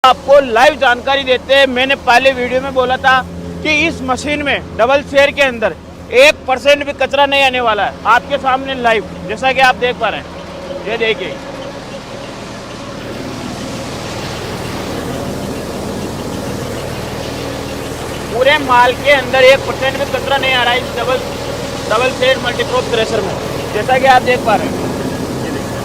आपको लाइव जानकारी देते हैं। मैंने पहले वीडियो में बोला था कि इस मशीन में डबल शेयर के अंदर 1% भी कचरा नहीं आने वाला है। आपके सामने लाइव, जैसा कि आप देख पा रहे हैं, ये देखिए पूरे माल के अंदर 1% भी कचरा नहीं आ रहा है इस डबल शेयर मल्टीक्रॉप थ्रेशर में, जैसा कि आप देख पा रहे हैं।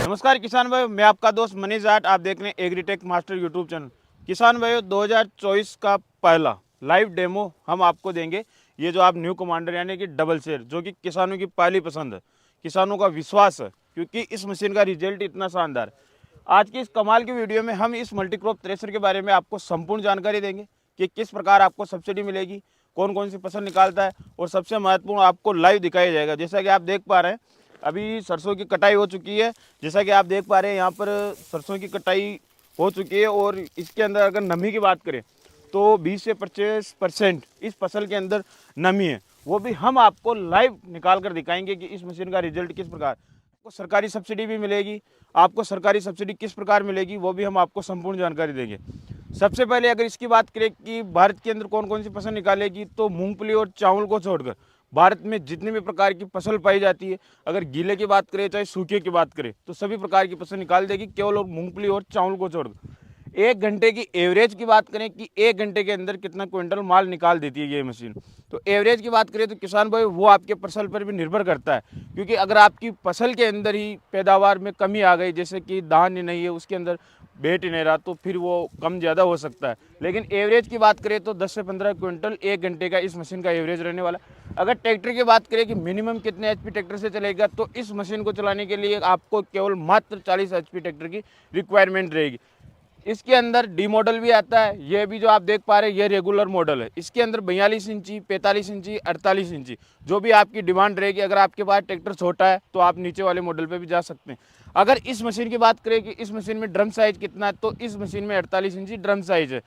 नमस्कार किसान भाई, मैं आपका दोस्त मनीष जाट, आप देख रहे हैं एग्रीटेक मास्टर यूट्यूब चैनल। किसान भाई 2024 का पहला लाइव डेमो हम आपको देंगे। ये जो आप न्यू कमांडर यानी कि डबल शेयर, जो कि किसानों की पहली पसंद है, किसानों का विश्वास है, क्योंकि इस मशीन का रिजल्ट इतना शानदार। आज की इस कमाल की वीडियो में हम इस मल्टीक्रॉप थ्रेशर के बारे में आपको संपूर्ण जानकारी देंगे कि किस प्रकार आपको सब्सिडी मिलेगी, कौन कौन सी फसल निकालता है, और सबसे महत्वपूर्ण आपको लाइव दिखाया जाएगा। जैसा कि आप देख पा रहे हैं, अभी सरसों की कटाई हो चुकी है। जैसा कि आप देख पा रहे हैं, यहाँ पर सरसों की कटाई हो चुकी है और इसके अंदर अगर नमी की बात करें तो 20 से 25% इस फसल के अंदर नमी है। वो भी हम आपको लाइव निकाल कर दिखाएंगे कि इस मशीन का रिजल्ट किस प्रकार। आपको सरकारी सब्सिडी भी मिलेगी, आपको सरकारी सब्सिडी किस प्रकार मिलेगी वो भी हम आपको संपूर्ण जानकारी देंगे। सबसे पहले अगर इसकी बात करें कि भारत के अंदर कौन कौन सी फसल निकालेगी, तो मूंगफली और चावल को छोड़कर भारत में जितने भी प्रकार की फसल पाई जाती है, अगर गीले की बात करें चाहे सूखे की बात करें, तो सभी प्रकार की फसल निकाल देगी, केवल और मूंगफली और चावल को छोड़कर। 1 घंटे की एवरेज की बात करें कि 1 घंटे के अंदर कितना क्विंटल माल निकाल देती है ये मशीन, तो एवरेज की बात करें तो किसान भाई वो आपके फसल पर भी निर्भर करता है। क्योंकि अगर आपकी फसल के अंदर ही पैदावार में कमी आ गई, जैसे कि धान नहीं है, उसके अंदर बैठ ही नहीं रहा, तो फिर वो कम ज़्यादा हो सकता है। लेकिन एवरेज की बात करें तो 10 से 15 क्विंटल 1 घंटे का इस मशीन का एवरेज रहने वाला। अगर ट्रैक्टर की बात करें कि मिनिमम कितने एचपी ट्रैक्टर से चलेगा, तो इस मशीन को चलाने के लिए आपको केवल मात्र 40 एचपी ट्रैक्टर की रिक्वायरमेंट रहेगी। इसके अंदर डी मॉडल भी आता है, ये भी जो आप देख पा रहे हैं ये रेगुलर मॉडल है। इसके अंदर 42 इंची, 45 इंची, 48 इंची, जो भी आपकी डिमांड रहेगी। अगर आपके पास ट्रैक्टर छोटा है तो आप नीचे वाले मॉडल पे भी जा सकते हैं। अगर इस मशीन की बात करें कि इस मशीन में ड्रम साइज कितना है, तो इस मशीन में 48 इंची ड्रम साइज है।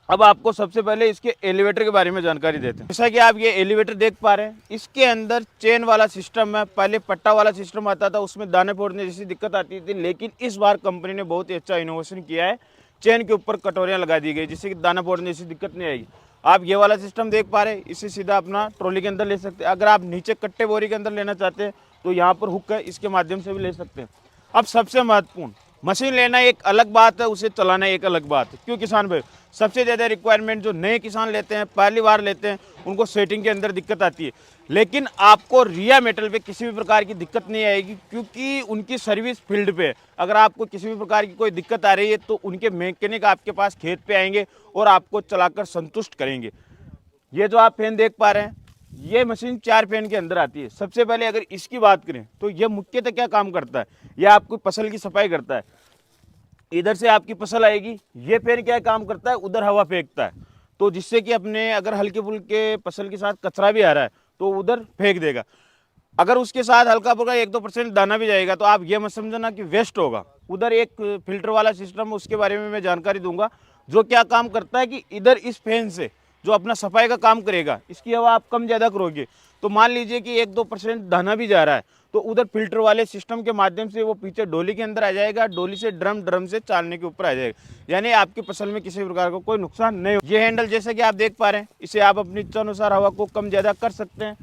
अब आपको सबसे पहले इसके एलिवेटर के बारे में जानकारी देते हैं। जैसा कि आप ये एलिवेटर देख पा रहे हैं, इसके अंदर चेन वाला सिस्टम है। पहले पट्टा वाला सिस्टम आता था, उसमें दाने फोड़ने जैसी दिक्कत आती थी, लेकिन इस बार कंपनी ने बहुत ही अच्छा इनोवेशन किया है। चेन के ऊपर कटोरियां लगा दी गई, जिससे कि दाना फोड़ने जैसी दिक्कत नहीं आएगी। आप ये वाला सिस्टम देख पा रहे हैं, इसे सीधा अपना ट्रॉली के अंदर ले सकते हैं। अगर आप नीचे कट्टे बोरी के अंदर लेना चाहते हैं तो यहाँ पर हुक है, इसके माध्यम से भी ले सकते हैं। अब सबसे महत्वपूर्ण, मशीन लेना एक अलग बात है, उसे चलाना एक अलग बात है। क्यों किसान भाई, सबसे ज़्यादा रिक्वायरमेंट जो नए किसान लेते हैं, पहली बार लेते हैं, उनको सेटिंग के अंदर दिक्कत आती है। लेकिन आपको रिया मेटल पे किसी भी प्रकार की दिक्कत नहीं आएगी, क्योंकि उनकी सर्विस फील्ड पे अगर आपको किसी भी प्रकार की कोई दिक्कत आ रही है तो उनके मैकेनिक आपके पास खेत पे आएंगे और आपको चलाकर संतुष्ट करेंगे। ये जो आप फैन देख पा रहे हैं, ये मशीन 4 फैन के अंदर आती है। सबसे पहले अगर इसकी बात करें तो ये मुख्यतः क्या काम करता है, यह आपको फसल की सफाई करता है। इधर से आपकी फसल आएगी, ये फैन क्या काम करता है, उधर हवा फेंकता है, तो जिससे कि अपने अगर हल्के फुल्के फसल के साथ कचरा भी आ रहा है तो उधर फेंक देगा। अगर उसके साथ हल्का फुल्का 1-2% दाना भी जाएगा तो आप ये मत समझना कि वेस्ट होगा। उधर एक फिल्टर वाला सिस्टम है, उसके बारे में मैं जानकारी दूंगा, जो क्या काम करता है कि इधर इस फैन से जो अपना सफाई का काम करेगा, इसकी हवा आप कम ज़्यादा करोगे तो मान लीजिए कि 1-2% दाना भी जा रहा है, तो उधर फिल्टर वाले सिस्टम के माध्यम से वो पीछे डोली के अंदर आ जाएगा, डोली से ड्रम, ड्रम से चालने के ऊपर आ जाएगा, यानी आपकी फसल में किसी प्रकार का कोई नुकसान नहीं हो। ये हैंडल जैसा कि आप देख पा रहे हैं, इसे आप अपनी इच्छा अनुसार हवा को कम ज़्यादा कर सकते हैं।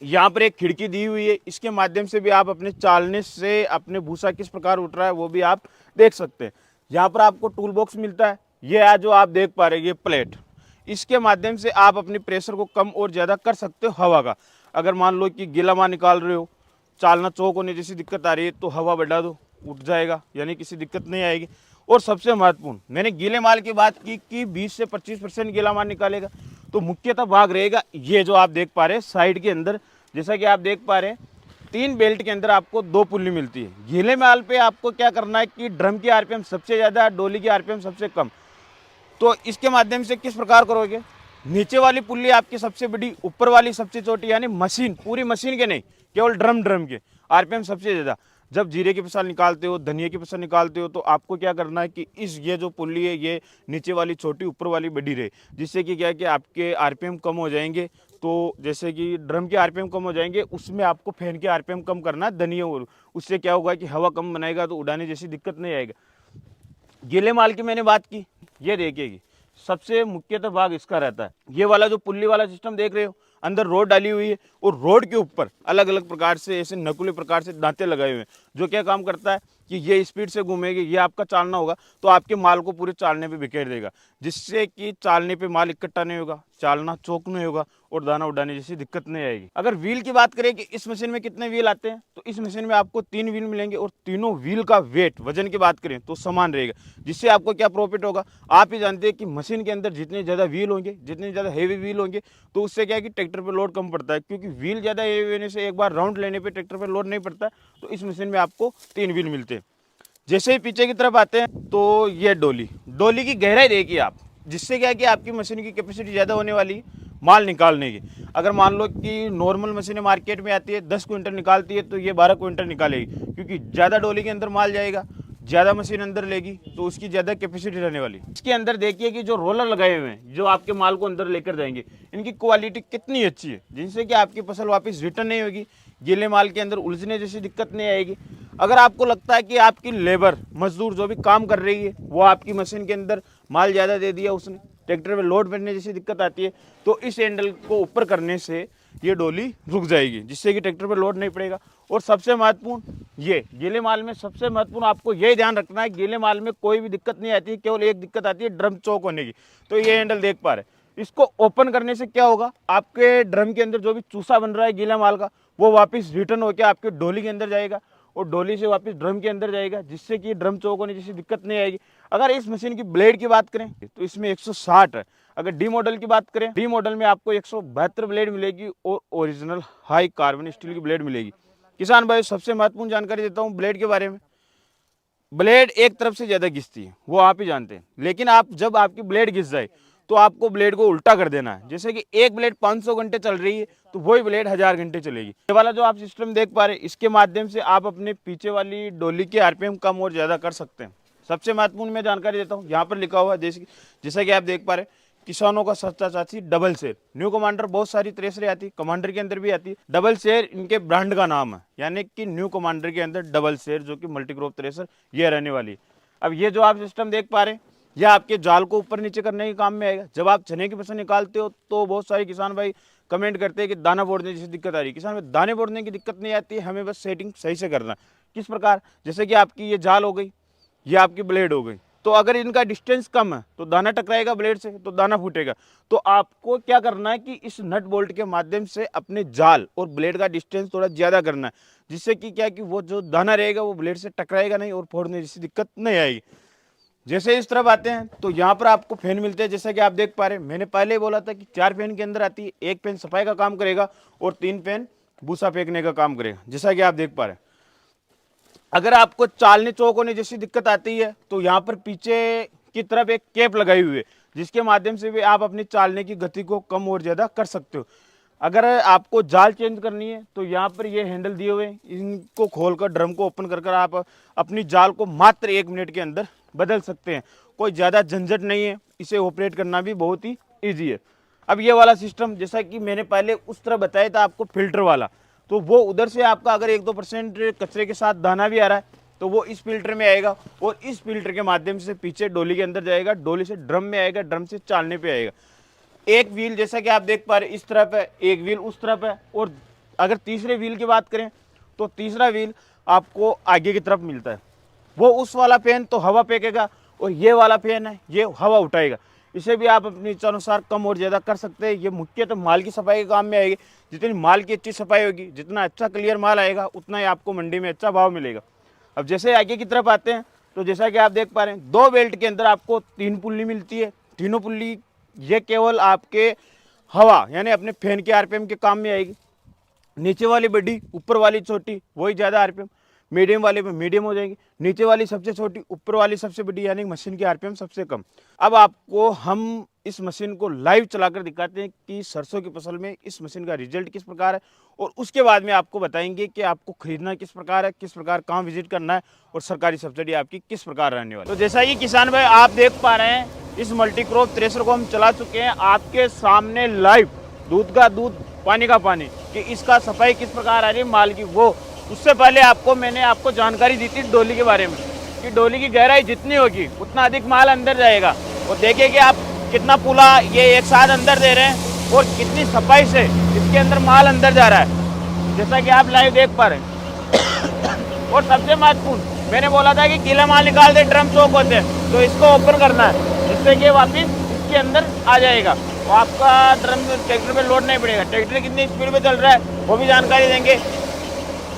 यहाँ पर एक खिड़की दी हुई है, इसके माध्यम से भी आप अपने चालने से अपने भूसा किस प्रकार उठ रहा है वो भी आप देख सकते हैं। यहाँ पर आपको टूल बॉक्स मिलता है, ये जो आप देख पा रहे हैं ये प्लेट, इसके माध्यम से आप अपने प्रेशर को कम और ज़्यादा कर सकते हो हवा का। अगर मान लो कि गीला माल निकाल रहे हो, चालना चौक होने जैसी दिक्कत आ रही है, तो हवा बढ़ा दो, उठ जाएगा, यानी किसी दिक्कत नहीं आएगी। और सबसे महत्वपूर्ण, मैंने गीले माल की बात की कि 20 से 25% गीला माल निकालेगा, तो मुख्यतः भाग रहेगा ये जो आप देख पा रहे हैं साइड के अंदर। जैसा कि आप देख पा रहे हैं, 3 बेल्ट के अंदर आपको 2 पुल्ली मिलती है। गीले माल पे आपको क्या करना है कि ड्रम की आरपीएम सबसे ज़्यादा, डोली की आरपीएम सबसे कम, तो इसके माध्यम से किस प्रकार करोगे, नीचे वाली पुल्ली आपकी सबसे बड़ी, ऊपर वाली सबसे छोटी, यानी मशीन, पूरी मशीन के नहीं, केवल ड्रम के आरपीएम सबसे ज़्यादा। जब जीरे की फसल निकालते हो, धनिया की फसल निकालते हो, तो आपको क्या करना है कि ये जो पुल्ली है ये नीचे वाली छोटी, ऊपर वाली बड़ी रहे, जिससे कि क्या है कि आपके आरपीएम कम हो जाएंगे। तो जैसे कि ड्रम के आरपीएम कम हो जाएंगे, उसमें आपको फैन के आरपीएम कम करना है धनिया, और उससे क्या होगा कि हवा कम बनाएगा तो उड़ाने जैसी दिक्कत नहीं आएगा। गीले माल की मैंने बात की, ये देखिएगी सबसे मुख्यतः भाग इसका रहता है। ये वाला जो पुल्ली वाला सिस्टम देख रहे हो, अंदर रोड डाली हुई है और रोड के ऊपर अलग अलग प्रकार से ऐसे नकुले प्रकार से दांते लगाए हुए हैं, जो क्या काम करता है कि ये स्पीड से घूमेगी, ये आपका चालना होगा तो आपके माल को पूरे चालने पे बिखेर देगा, जिससे कि चालने पे माल इकट्ठा नहीं होगा, चालना चौक नहीं होगा और दाना उड़ाने जैसी दिक्कत नहीं आएगी। अगर व्हील की बात करें कि इस मशीन में कितने व्हील आते हैं, तो इस मशीन में आपको 3 व्हील मिलेंगे और तीनों व्हील का वेट वजन की बात करें तो समान रहेगा, जिससे आपको क्या प्रॉफिट होगा। आप ही जानते हैं कि मशीन के अंदर जितने ज़्यादा व्हील होंगे, जितने ज़्यादा हेवी व्हील होंगे, तो उससे क्या है कि ट्रैक्टर पर लोड कम पड़ता है, क्योंकि व्हील ज़्यादा हेवी होने से एक बार राउंड लेने पर ट्रैक्टर पर लोड नहीं पड़ता। तो इस मशीन में आपको 3 व्हील मिलते हैं। जैसे ही पीछे की तरफ आते हैं तो ये डोली की गहराई देखिए आप, जिससे क्या है कि आपकी मशीन की कैपेसिटी ज़्यादा होने वाली है माल निकालने की। अगर मान लो कि नॉर्मल मशीनें मार्केट में आती है 10 क्विंटल निकालती है, तो ये 12 क्विंटल निकालेगी, क्योंकि ज़्यादा डोली के अंदर माल जाएगा, ज़्यादा मशीन अंदर लेगी तो उसकी ज़्यादा कैपेसिटी रहने वाली। इसके अंदर देखिए कि जो रोलर लगाए हुए हैं जो आपके माल को अंदर लेकर जाएंगे, इनकी क्वालिटी कितनी अच्छी है, जिनसे कि आपकी फसल वापस रिटर्न नहीं होगी, गीले माल के अंदर उलझने जैसी दिक्कत नहीं आएगी। अगर आपको लगता है कि आपकी लेबर मजदूर जो भी काम कर रही है वो आपकी मशीन के अंदर माल ज़्यादा दे दिया, उसने ट्रैक्टर में लोड पड़ने जैसी दिक्कत आती है, तो इस हैंडल को ऊपर करने से ये डोली रुक जाएगी, जिससे कि ट्रैक्टर पर लोड नहीं पड़ेगा। और सबसे महत्वपूर्ण ये गीले माल में सबसे महत्वपूर्ण आपको यही ध्यान रखना है, गीले माल में कोई भी दिक्कत नहीं आती, केवल एक दिक्कत आती है ड्रम चौक होने की। तो ये हैंडल देख पा रहे, इसको ओपन करने से क्या होगा, आपके ड्रम के अंदर जो भी चूसा बन रहा है गीला माल का, वो वापस रिटर्न होकर आपके डोली के अंदर जाएगा और डोली से वापस ड्रम के अंदर जाएगा, जिससे कि ड्रम चौक होने जैसी दिक्कत नहीं आएगी। अगर इस मशीन की ब्लेड की बात करें तो इसमें 160 है। अगर डी मॉडल की बात करें, डी मॉडल में आपको 172 ब्लेड मिलेगी और ओरिजिनल हाई कार्बन स्टील की ब्लेड मिलेगी। किसान भाई सबसे महत्वपूर्ण जानकारी देता हूँ ब्लेड के बारे में। ब्लेड एक तरफ से ज़्यादा घिसती है, वो आप ही जानते हैं, लेकिन आप जब आपकी ब्लेड घिस जाए तो आपको ब्लेड को उल्टा कर देना है। जैसे कि एक ब्लेड 500 घंटे चल रही है तो वही ब्लेड 1000 घंटे चलेगी। ये वाला जो आप सिस्टम देख पा रहे हैं, इसके माध्यम से आप अपने पीछे वाली डोली के आरपीएम कम और ज़्यादा कर सकते हैं। सबसे महत्वपूर्ण मैं जानकारी देता हूँ, यहाँ पर लिखा हुआ है जैसा कि आप देख पा रहे हैं, किसानों का सस्ता चाची डबल शेर। न्यू कमांडर बहुत सारी थ्रेशरें आती है, कमांडर के अंदर भी आती है। डबल शेर इनके ब्रांड का नाम है, यानी कि न्यू कमांडर के अंदर डबल शेर जो कि मल्टीक्रॉप थ्रेशर ये रहने वाली है। अब ये जो आप सिस्टम देख पा रहे हैं, यह आपके जाल को ऊपर नीचे करने के काम में आएगा। जब आप चने की फसल निकालते हो तो बहुत सारे किसान भाई कमेंट करते हैं कि दाना बोड़ने जैसी दिक्कत आ रही है। किसान भाई दाने बोड़ने की दिक्कत नहीं आती है, हमें बस सेटिंग सही से करना। किस प्रकार, जैसे कि आपकी ये जाल हो गई, ये आपकी ब्लेड हो गई, तो अगर इनका डिस्टेंस कम है तो दाना टकराएगा ब्लेड से, तो दाना फूटेगा। तो आपको क्या करना है कि इस नट बोल्ट के माध्यम से अपने जाल और ब्लेड का डिस्टेंस थोड़ा ज़्यादा करना है, जिससे कि क्या कि वो जो दाना रहेगा वो ब्लेड से टकराएगा नहीं और फोड़ने जैसी दिक्कत नहीं आएगी। जैसे इस तरफ आते हैं तो यहाँ पर आपको फैन मिलते हैं, जैसा कि आप देख पा रहे हैं। मैंने पहले ही बोला था कि 4 फैन के अंदर आती है, एक फैन सफाई का काम करेगा और 3 फैन भूसा फेंकने का काम करेगा, जैसा कि आप देख पा रहे हैं। अगर आपको चालने चौक होने जैसी दिक्कत आती है तो यहाँ पर पीछे की तरफ एक कैप लगाई हुई है, जिसके माध्यम से भी आप अपनी चालने की गति को कम और ज़्यादा कर सकते हो। अगर आपको जाल चेंज करनी है तो यहाँ पर ये हैंडल दिए हुए हैं, इनको खोलकर ड्रम को ओपन कर आप अपनी जाल को मात्र 1 मिनट के अंदर बदल सकते हैं। कोई ज़्यादा झंझट नहीं है, इसे ऑपरेट करना भी बहुत ही ईजी है। अब ये वाला सिस्टम, जैसा कि मैंने पहले उस तरह बताया था आपको फिल्टर वाला, तो वो उधर से आपका अगर 1-2% कचरे के साथ दाना भी आ रहा है तो वो इस फिल्टर में आएगा और इस फिल्टर के माध्यम से पीछे डोली के अंदर जाएगा, डोली से ड्रम में आएगा, ड्रम से चालने पे आएगा। एक व्हील जैसा कि आप देख पा रहे इस तरफ है, एक व्हील उस तरफ है। और अगर तीसरे व्हील की बात करें तो तीसरा व्हील आपको आगे की तरफ मिलता है। वो उस वाला फैन तो हवा फेंकेगा और ये वाला फैन है ये हवा उठाएगा। इसे भी आप अपनी इच्छानुसार कम और ज़्यादा कर सकते हैं। ये मुख्यतः माल की सफाई के काम में आएगी। जितनी माल की अच्छी सफाई होगी, जितना अच्छा क्लियर माल आएगा, उतना ही आपको मंडी में अच्छा भाव मिलेगा। अब जैसे आगे की तरफ आते हैं तो जैसा कि आप देख पा रहे हैं, 2 बेल्ट के अंदर आपको 3 पुल्ली मिलती है। तीनों पुल्ली ये केवल आपके हवा यानी अपने फैन के आरपीएम के काम में आएगी। नीचे वाली बड़ी, ऊपर वाली छोटी, वही ज़्यादा आरपीएम। मीडियम वाले में मीडियम हो जाएगी, नीचे वाली सबसे छोटी, ऊपर वाली सबसे बड़ी, यानी मशीन की आरपीएम सबसे कम। अब आपको हम इस मशीन को लाइव चलाकर दिखाते हैं कि सरसों की फसल में इस मशीन का रिजल्ट किस प्रकार है, और उसके बाद में आपको बताएंगे कि आपको खरीदना किस प्रकार है, किस प्रकार कहाँ विजिट करना है और सरकारी सब्सिडी आपकी किस प्रकार रहने वाली है। तो जैसा कि किसान भाई आप देख पा रहे हैं, इस मल्टीक्रॉप थ्रेशर को हम चला चुके हैं आपके सामने लाइव, दूध का दूध पानी का पानी, कि इसका सफाई किस प्रकार आ रही है माल की। वो उससे पहले मैंने आपको जानकारी दी थी डोली के बारे में। कि डोली की गहराई जितनी होगी उतना अधिक माल अंदर जाएगा। और देखिए कि आप कितना पूला ये एक साथ अंदर दे रहे हैं और कितनी सफाई से इसके अंदर माल अंदर जा रहा है, जैसा कि आप लाइव देख पा रहे हैं। और सबसे महत्वपूर्ण, मैंने बोला था कि गीला माल निकाल दे, ड्रम चौक होते हैं, तो इसको ओपन करना है जिससे कि वापस इसके अंदर आ जाएगा और आपका ड्रम ट्रैक्टर पे लोड नहीं पड़ेगा। ट्रैक्टर कितनी स्पीड में चल रहा है वो भी जानकारी देंगे।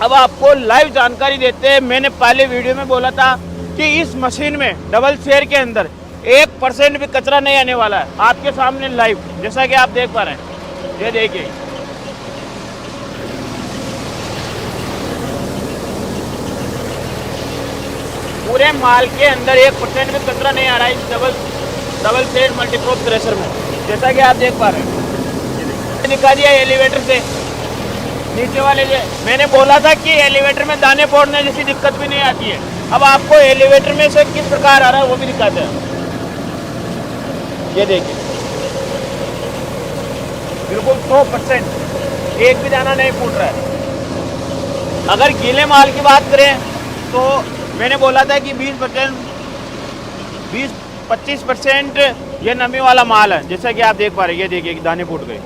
अब आपको लाइव जानकारी देते हैं। मैंने पहले वीडियो में बोला था कि इस मशीन में डबल शेयर के अंदर 1% भी कचरा नहीं आने वाला है। आपके सामने लाइव, जैसा कि आप देख पा रहे हैं, ये देखिए। पूरे माल के अंदर 1% भी कचरा नहीं आ रहा है इस डबल शेयर मल्टीप्रोप थ्रेशर में, जैसा कि आप देख पा रहे हैं। दिखा दिया एलिवेटर से नीचे वाले जो मैंने बोला था कि एलिवेटर में दाने फोड़ने जैसी दिक्कत भी नहीं आती है। अब आपको एलिवेटर में से किस प्रकार आ रहा है वो भी दिखाते हैं। ये देखिए, बिल्कुल 100%, एक भी दाना नहीं फूट रहा है। अगर गीले माल की बात करें तो मैंने बोला था कि 20-25% ये नमी वाला माल है, जैसा कि आप देख पा रहे हैं। ये देखिए कि दाने फूट गए,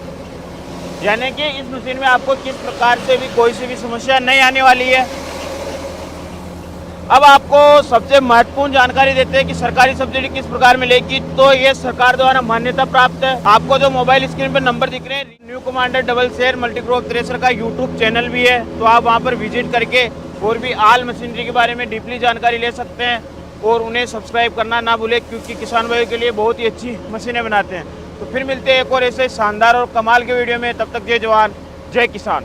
यानी कि इस मशीन में आपको किस प्रकार से भी कोई सी भी समस्या नहीं आने वाली है। अब आपको सबसे महत्वपूर्ण जानकारी देते हैं कि सरकारी सब्सिडी किस प्रकार मिलेगी। तो ये सरकार द्वारा मान्यता प्राप्त है। आपको जो मोबाइल स्क्रीन पर नंबर दिख रहे हैं, new commander double share multicrop thresher का यूट्यूब चैनल भी है, तो आप वहाँ पर विजिट करके और भी आल मशीनरी के बारे में डीपली जानकारी ले सकते हैं। और उन्हें सब्सक्राइब करना ना भूलें, क्योंकि किसान भाइयों के लिए बहुत ही अच्छी मशीनें बनाते हैं। तो फिर मिलते हैं एक और ऐसे शानदार और कमाल के वीडियो में। तब तक जय जवान जय किसान।